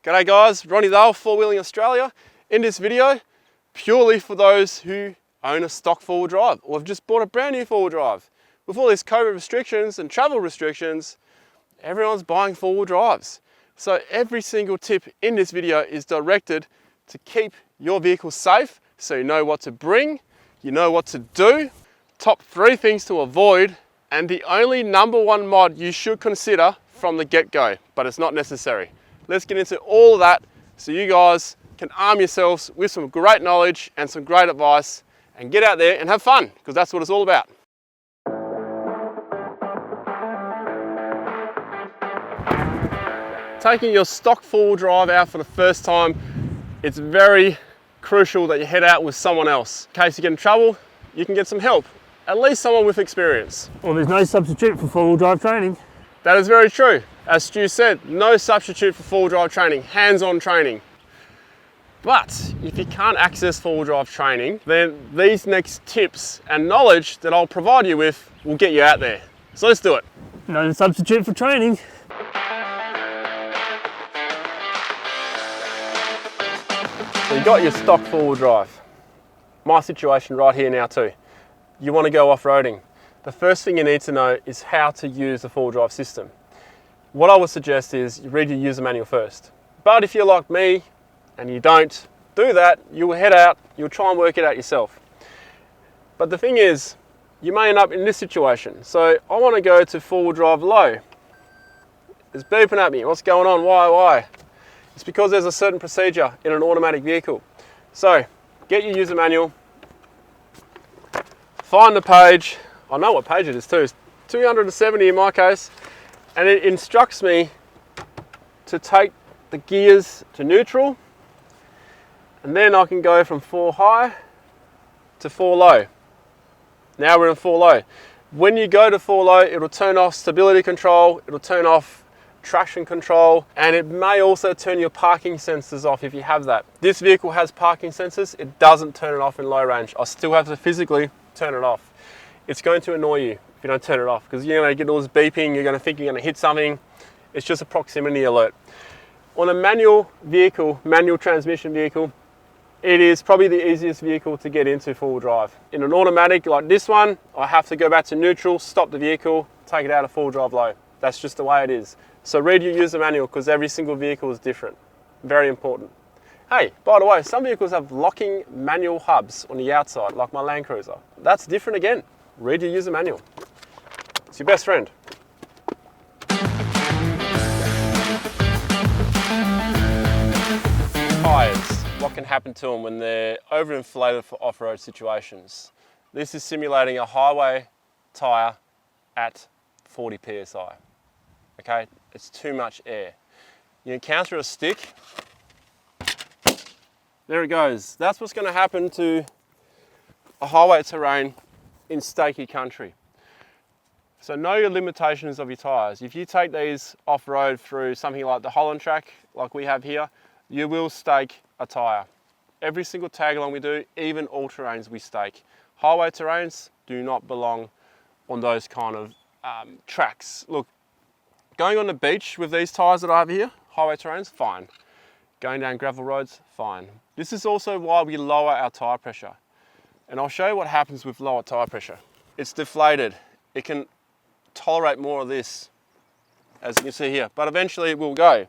G'day guys, Ronnie Dale, Four Wheeling Australia. In this video, purely for those who own a stock four-wheel drive or have just bought a brand new four-wheel drive. With all these COVID restrictions and travel restrictions, everyone's buying four-wheel drives. So every single tip in this video is directed to keep your vehicle safe, so you know what to bring, you know what to do, top 3 things to avoid, and the only #1 mod you should consider from the get-go, but it's not necessary. Let's get into all of that so you guys can arm yourselves with some great knowledge and some great advice and get out there and have fun, because that's what it's all about. Taking your stock four-wheel drive out for the first time, it's very crucial that you head out with someone else. In case you get in trouble, you can get some help, at least someone with experience. Well, there's no substitute for four-wheel drive training. That is very true. As Stu said, no substitute for four-wheel drive training, hands-on training. But if you can't access four-wheel drive training, then these next tips and knowledge that I'll provide you with will get you out there. So let's do it. No substitute for training. So you got your stock four-wheel drive. My situation right here now too. You want to go off-roading. The first thing you need to know is how to use the four-wheel drive system. What I would suggest is you read your user manual first. But if you're like me and you don't do that, you'll head out, you'll try and work it out yourself. But the thing is, you may end up in this situation. So I want to go to four-wheel drive low. It's beeping at me. What's going on? Why? It's because there's a certain procedure in an automatic vehicle. So get your user manual, find the page. I know what page it is too. It's 270 in my case. And it instructs me to take the gears to neutral, and then I can go from 4 high to 4 low. Now we're in 4 low. When you go to 4 low, it'll turn off stability control, it'll turn off traction control, and it may also turn your parking sensors off if you have that. This vehicle has parking sensors, it doesn't turn it off in low range. I still have to physically turn it off. It's going to annoy you if you don't turn it off, because you're going to get all this beeping, you're going to think you're going to hit something. It's just a proximity alert. On a manual vehicle, manual transmission vehicle, it is probably the easiest vehicle to get into four-wheel drive. In an automatic like this one, I have to go back to neutral, stop the vehicle, take it out of four-wheel drive low. That's just the way it is. So read your user manual, because every single vehicle is different. Very important. Hey, by the way, some vehicles have locking manual hubs on the outside, like my Land Cruiser. That's different again. Read your user manual. It's your best friend. Tyres. What can happen to them when they're overinflated for off-road situations? This is simulating a highway tyre at 40 psi. Okay, it's too much air. You encounter a stick, there it goes. That's what's going to happen to a highway terrain in stakey country. So know your limitations of your tyres. If you take these off-road through something like the Holland track, like we have here, you will stake a tyre. Every single tag along we do, even all terrains we stake. Highway terrains do not belong on those kind of tracks. Look, going on the beach with these tyres that I have here, highway terrains, fine. Going down gravel roads, fine. This is also why we lower our tyre pressure. And I'll show you what happens with lower tyre pressure. It's deflated. It can tolerate more of this, as you can see here, but eventually it will go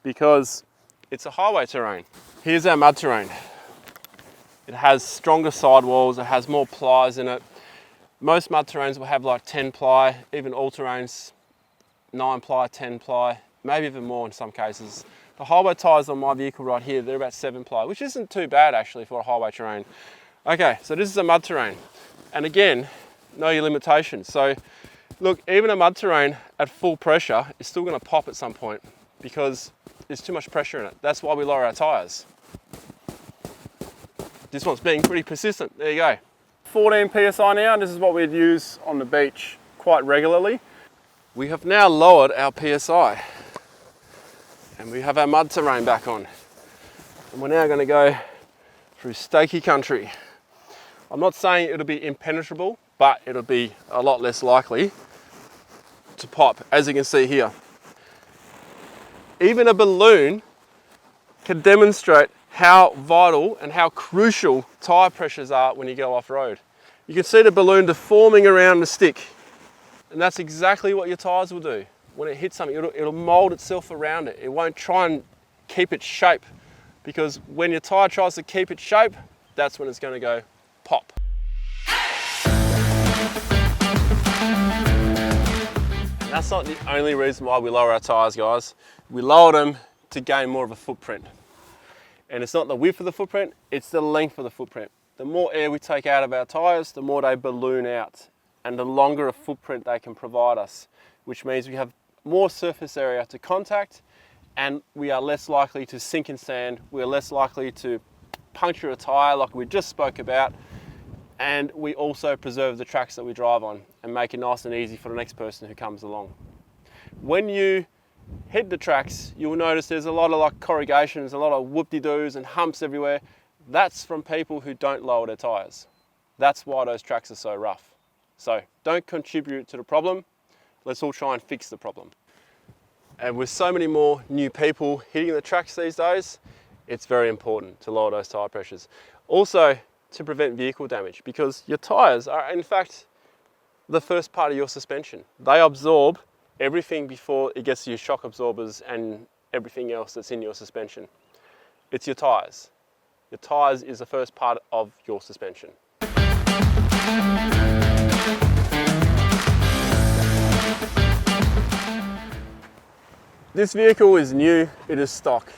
because it's a highway terrain. Here's our mud terrain. It has stronger sidewalls, it has more plies in it. Most mud terrains will have like 10 ply, even all terrains, 9 ply, 10 ply, maybe even more in some cases. The highway tyres on my vehicle right here, they're about 7 ply, which isn't too bad actually for a highway terrain. Okay, so this is a mud terrain. And again, know your limitations. So look, even a mud terrain at full pressure is still going to pop at some point because there's too much pressure in it. That's why we lower our tyres. This one's being pretty persistent. There you go. 14 psi now, and this is what we'd use on the beach quite regularly. We have now lowered our psi and we have our mud terrain back on. And we're now going to go through stakey country. I'm not saying it'll be impenetrable, but it'll be a lot less likely to pop, as you can see here. Even a balloon can demonstrate how vital and how crucial tyre pressures are when you go off-road. You can see the balloon deforming around the stick, and that's exactly what your tyres will do. When it hits something, it'll mould itself around it. It won't try and keep its shape, because when your tyre tries to keep its shape, that's when it's going to go pop. And that's not the only reason why we lower our tyres, guys. We lower them to gain more of a footprint. And it's not the width of the footprint, it's the length of the footprint. The more air we take out of our tyres, the more they balloon out, and the longer a footprint they can provide us, which means we have more surface area to contact, and we are less likely to sink in sand, we are less likely to puncture a tyre like we just spoke about, and we also preserve the tracks that we drive on and make it nice and easy for the next person who comes along. When you hit the tracks, you'll notice there's a lot of like corrugations, a lot of whoop-de-doos and humps everywhere. That's from people who don't lower their tyres. That's why those tracks are so rough. So don't contribute to the problem. Let's all try and fix the problem. And with so many more new people hitting the tracks these days, it's very important to lower those tyre pressures. Also to prevent vehicle damage, because your tyres are in fact the first part of your suspension. They absorb everything before it gets to your shock absorbers and everything else that's in your suspension. It's your tyres. Your tyres is the first part of your suspension. This vehicle is new, it is stock.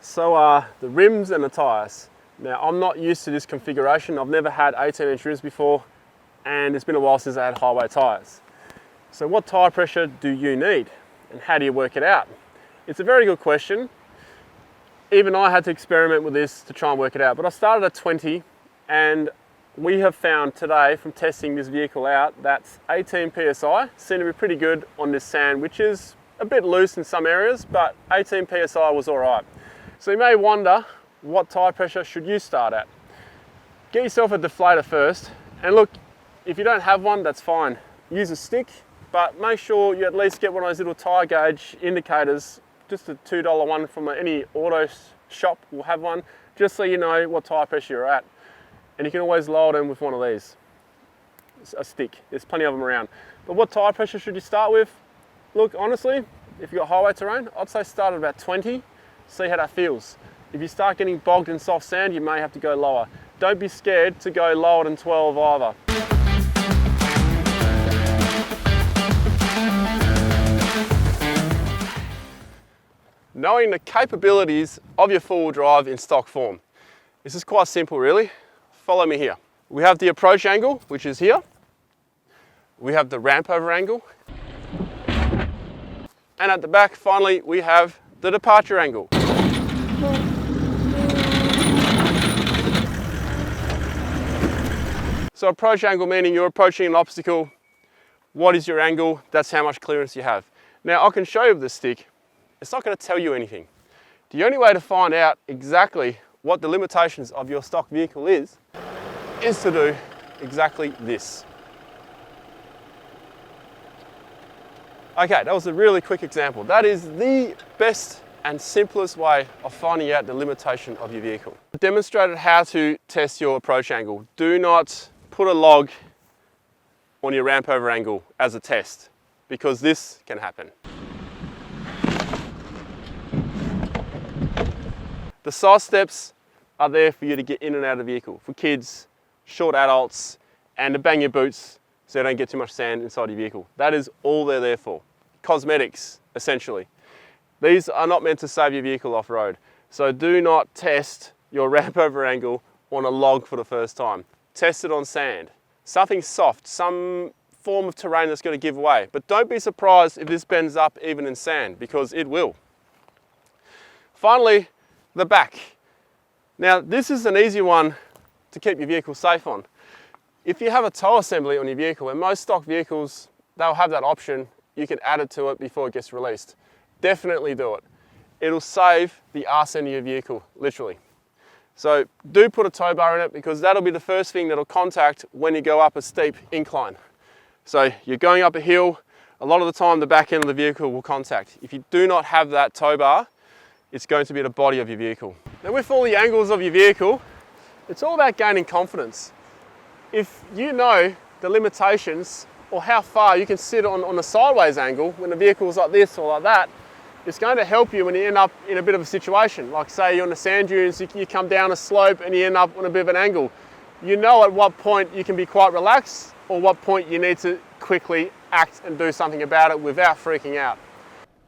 So are the rims and the tyres. Now, I'm not used to this configuration. I've never had 18-inch rims before, and it's been a while since I had highway tyres. So what tyre pressure do you need, and how do you work it out? It's a very good question. Even I had to experiment with this to try and work it out, but I started at 20, and we have found today from testing this vehicle out that 18 PSI seemed to be pretty good on this sand, which is a bit loose in some areas, but 18 PSI was all right. So you may wonder, what tyre pressure should you start at? Get yourself a deflator first, and look, if you don't have one, that's fine. Use a stick, but make sure you at least get one of those little tyre gauge indicators, just a $2 one from any auto shop will have one, just so you know what tyre pressure you're at. And you can always lower them with one of these, a stick. There's plenty of them around. But what tyre pressure should you start with? Look, honestly, if you've got highway terrain, I'd say start at about 20, see how that feels. If you start getting bogged in soft sand, you may have to go lower. Don't be scared to go lower than 12 either. Knowing the capabilities of your four-wheel drive in stock form. This is quite simple, really. Follow me here. We have the approach angle, which is here. We have the ramp over angle. And at the back, finally, we have the departure angle. So approach angle meaning you're approaching an obstacle. What is your angle? That's how much clearance you have. Now I can show you with this stick. It's not going to tell you anything. The only way to find out exactly what the limitations of your stock vehicle is to do exactly this. Okay, that was a really quick example. That is the best and simplest way of finding out the limitation of your vehicle. I demonstrated how to test your approach angle. Do not put a log on your ramp over angle as a test, because this can happen. The side steps are there for you to get in and out of the vehicle, for kids, short adults, and to bang your boots so you don't get too much sand inside your vehicle. That is all they're there for. Cosmetics, essentially. These are not meant to save your vehicle off-road. So do not test your ramp over angle on a log for the first time. Test it on sand. Something soft, some form of terrain that's going to give way. But don't be surprised if this bends up even in sand, because it will. Finally, the back. Now this is an easy one to keep your vehicle safe on. If you have a tow assembly on your vehicle, and most stock vehicles, they'll have that option, you can add it to it before it gets released. Definitely do it. It'll save the arse end of your vehicle, literally. So do put a tow bar in it, because that'll be the first thing that'll contact when you go up a steep incline. So you're going up a hill, a lot of the time the back end of the vehicle will contact. If you do not have that tow bar, it's going to be the body of your vehicle. Now with all the angles of your vehicle, it's all about gaining confidence. If you know the limitations or how far you can sit on a sideways angle when the vehicle's like this or like that, it's going to help you when you end up in a bit of a situation. Like say you're on the sand dunes, you come down a slope and you end up on a bit of an angle. You know at what point you can be quite relaxed or what point you need to quickly act and do something about it without freaking out.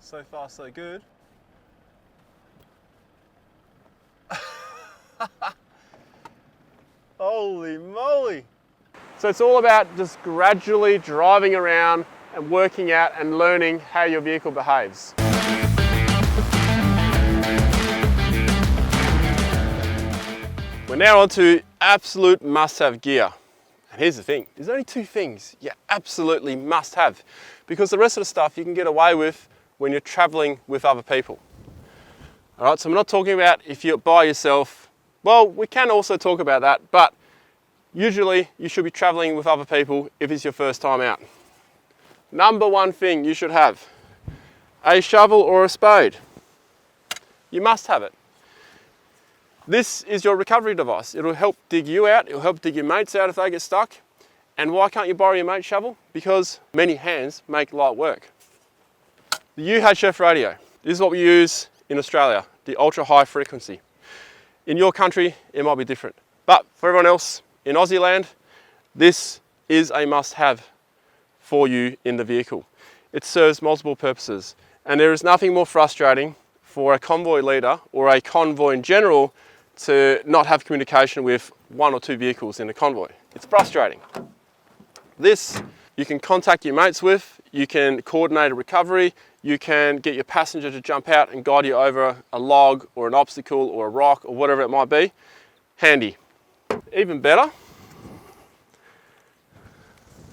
So far so good. Holy moly! So it's all about just gradually driving around and working out and learning how your vehicle behaves. We're now on to absolute must-have gear. And here's the thing, there's only two things you absolutely must have, because the rest of the stuff you can get away with when you're traveling with other people. All right, so I'm not talking about if you're by yourself. Well, we can also talk about that, but usually you should be traveling with other people if it's your first time out. Number one thing you should have, a shovel or a spade. You must have it. This is your recovery device. It'll help dig you out, it'll help dig your mates out if they get stuck. And why can't you borrow your mate's shovel? Because many hands make light work. The UHF radio, this is what we use in Australia, the ultra high frequency. In your country, it might be different. But for everyone else, in Aussie land, this is a must-have for you in the vehicle. It serves multiple purposes, and there is nothing more frustrating for a convoy leader or a convoy in general to not have communication with one or two vehicles in a convoy. It's frustrating. This, you can contact your mates with, you can coordinate a recovery, you can get your passenger to jump out and guide you over a log or an obstacle or a rock or whatever it might be. Handy. Even better,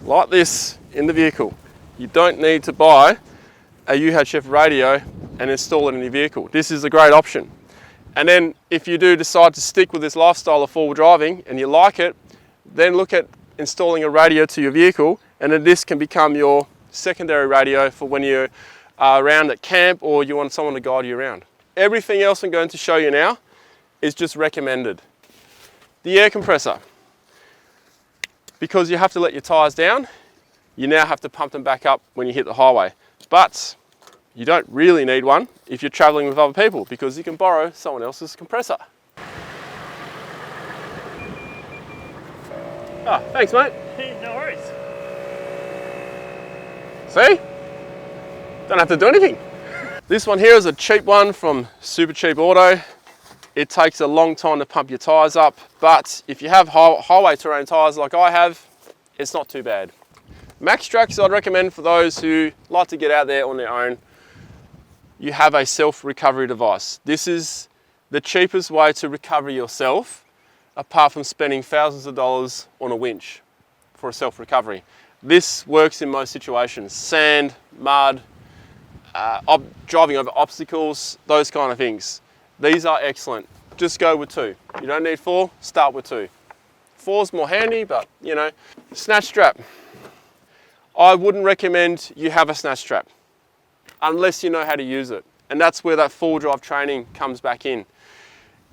like this in the vehicle. You don't need to buy a UHF radio and install it in your vehicle. This is a great option. And then if you do decide to stick with this lifestyle of four-wheel driving and you like it, then look at installing a radio to your vehicle, and then this can become your secondary radio for when you're around at camp or you want someone to guide you around. Everything else I'm going to show you now is just recommended. The air compressor, because you have to let your tyres down, you now have to pump them back up when you hit the highway. But you don't really need one if you're traveling with other people, because you can borrow someone else's compressor. Oh, thanks mate. No worries. See? Don't have to do anything. This one here is a cheap one from Super Cheap Auto. It takes a long time to pump your tyres up, but if you have highway terrain tyres like I have, it's not too bad. Max Tracks I'd recommend for those who like to get out there on their own. You have a self-recovery device. This is the cheapest way to recover yourself, apart from spending thousands of dollars on a winch for a self-recovery. This works in most situations. Sand, mud, driving over obstacles, those kind of things. These are excellent. Just go with two. You don't need four, start with two. Four's more handy, but you know. Snatch strap. I wouldn't recommend you have a snatch strap unless you know how to use it. And that's where that four-wheel drive training comes back in.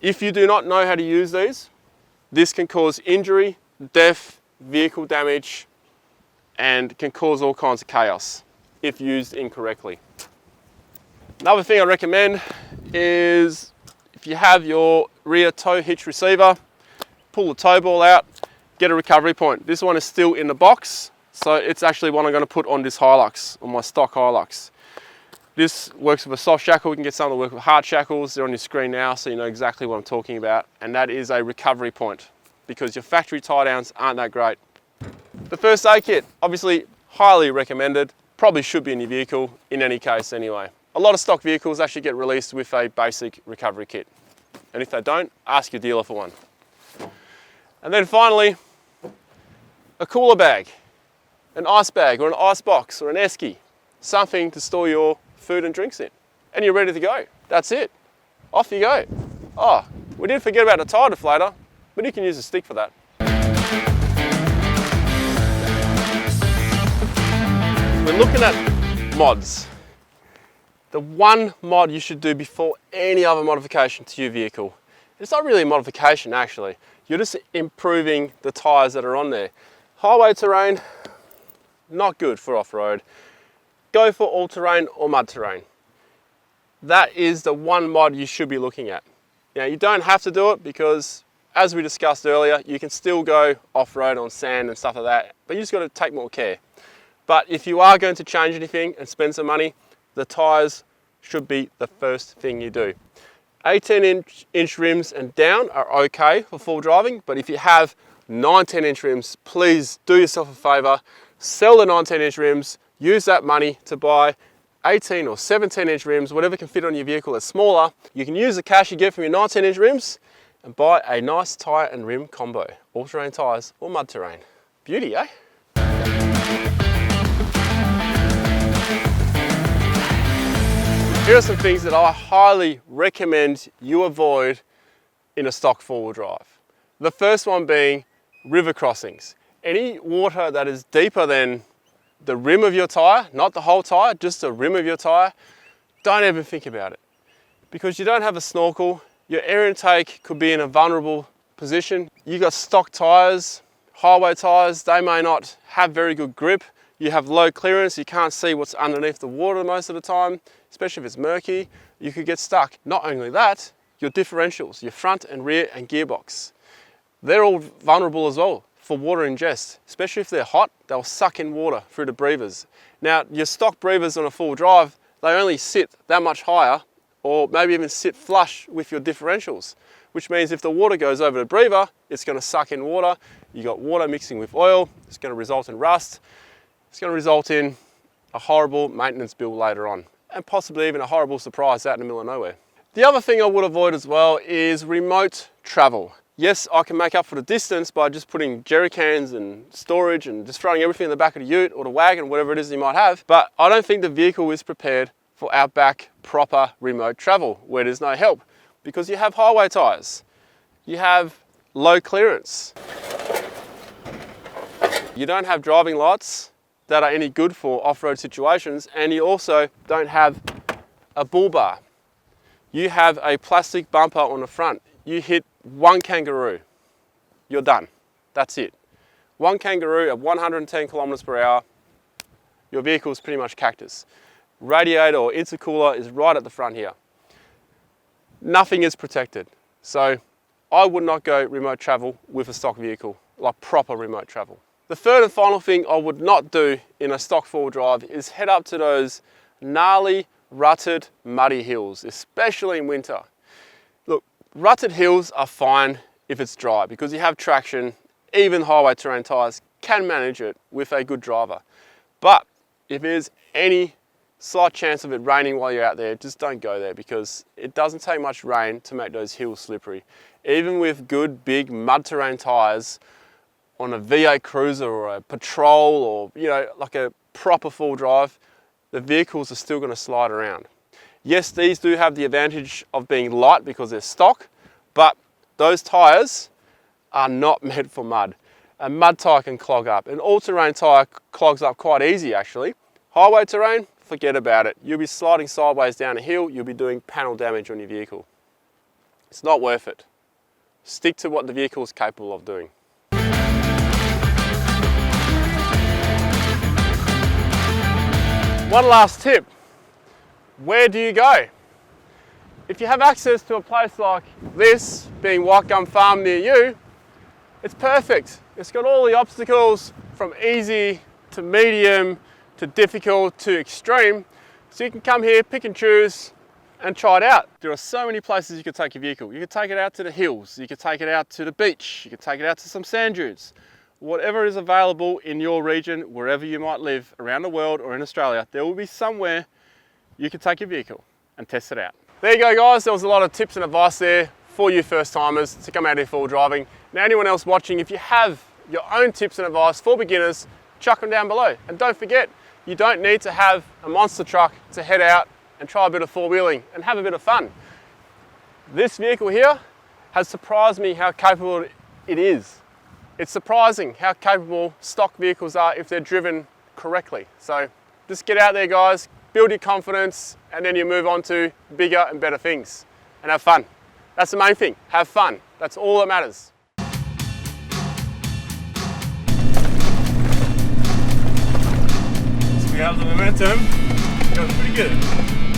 If you do not know how to use these, this can cause injury, death, vehicle damage, and can cause all kinds of chaos if used incorrectly. Another thing I recommend is if you have your rear tow hitch receiver, pull the tow ball out, get a recovery point. This one is still in the box, so it's actually one I'm going to put on this Hilux, on my stock Hilux. This works with a soft shackle. You can get some that work with hard shackles. They're on your screen now, so you know exactly what I'm talking about. And that is a recovery point, because your factory tie downs aren't that great. The first aid kit, obviously highly recommended. Probably should be in your vehicle in any case anyway. A lot of stock vehicles actually get released with a basic recovery kit. And if they don't, ask your dealer for one. And then finally, a cooler bag, an ice bag or an ice box or an esky, something to store your food and drinks in. And you're ready to go. That's it. Off you go. Oh, we didn't forget about the tire deflator, but you can use a stick for that. We're looking at mods. the one mod you should do before any other modification to your vehicle. It's not really a modification actually. You're just improving the tyres that are on there. Highway terrain, not good for off-road. Go for all-terrain or mud terrain. That is the one mod you should be looking at. Now you don't have to do it because, as we discussed earlier, you can still go off-road on sand and stuff like that, but you just got to take more care. But if you are going to change anything and spend some money, the tyres should be the first thing you do. 18-inch rims and down are okay for full driving, but if you have 19-inch rims, please do yourself a favour, sell the 19-inch rims, use that money to buy 18 or 17-inch rims, whatever can fit on your vehicle that's smaller. You can use the cash you get from your 19-inch rims and buy a nice tyre and rim combo, all-terrain tyres or mud terrain. Beauty, eh? Here are some things that I highly recommend you avoid in a stock four-wheel drive. The first one being river crossings. Any water that is deeper than the rim of your tyre, not the whole tyre, just the rim of your tyre, don't even think about it. Because you don't have a snorkel, your air intake could be in a vulnerable position. You got stock tyres, highway tyres, they may not have very good grip. You have low clearance, you can't see what's underneath the water most of the time, especially if it's murky, you could get stuck. Not only that, your differentials, your front and rear and gearbox, they're all vulnerable as well for water ingest, especially if they're hot, they'll suck in water through the breathers. Now, your stock breathers on a full drive, they only sit that much higher or maybe even sit flush with your differentials, which means if the water goes over the breather, it's going to suck in water. You got water mixing with oil, it's going to result in rust. It's going to result in a horrible maintenance bill later on, and possibly even a horrible surprise out in the middle of nowhere. The other thing I would avoid as well is remote travel. Yes, I can make up for the distance by just putting jerry cans and storage and just throwing everything in the back of the ute or the wagon, whatever it is you might have, but I don't think the vehicle is prepared for outback proper remote travel where there's no help, because you have highway tyres, you have low clearance, you don't have driving lights that are any good for off-road situations, and you also don't have a bull bar. You have a plastic bumper on the front. You hit one kangaroo, you're done. That's it. One kangaroo at 110 kilometers per hour, your vehicle is pretty much cactus. Radiator or intercooler is right at the front here. Nothing is protected. So I would not go remote travel with a stock vehicle, like proper remote travel. The third and final thing I would not do in a stock four-wheel drive is head up to those gnarly, rutted, muddy hills, especially in winter. Look, rutted hills are fine if it's dry because you have traction. Even highway terrain tyres can manage it with a good driver. But if there's any slight chance of it raining while you're out there, just don't go there, because it doesn't take much rain to make those hills slippery. Even with good big mud terrain tyres, on a V8 Cruiser or a Patrol or, you know, like a proper full drive, the vehicles are still going to slide around. Yes, these do have the advantage of being light because they're stock, but those tyres are not meant for mud. A mud tyre can clog up. An all-terrain tyre clogs up quite easy actually. Highway terrain, forget about it. You'll be sliding sideways down a hill, you'll be doing panel damage on your vehicle. It's not worth it. Stick to what the vehicle is capable of doing. One last tip, where do you go? If you have access to a place like this, being White Gum Farm near you, it's perfect. It's got all the obstacles from easy to medium to difficult to extreme, so you can come here, pick and choose and try it out. There are so many places you could take your vehicle. You could take it out to the hills, you could take it out to the beach, you could take it out to some sand dunes. Whatever is available in your region, wherever you might live around the world or in Australia, there will be somewhere you can take your vehicle and test it out. There you go guys, there was a lot of tips and advice there for you first timers to come out here full driving. Now anyone else watching, if you have your own tips and advice for beginners, chuck them down below. And don't forget, you don't need to have a monster truck to head out and try a bit of four-wheeling and have a bit of fun. This vehicle here has surprised me how capable it is. It's surprising how capable stock vehicles are if they're driven correctly. So just get out there guys, build your confidence, and then you move on to bigger and better things. And have fun. That's the main thing, have fun. That's all that matters. We have the momentum. It goes pretty good.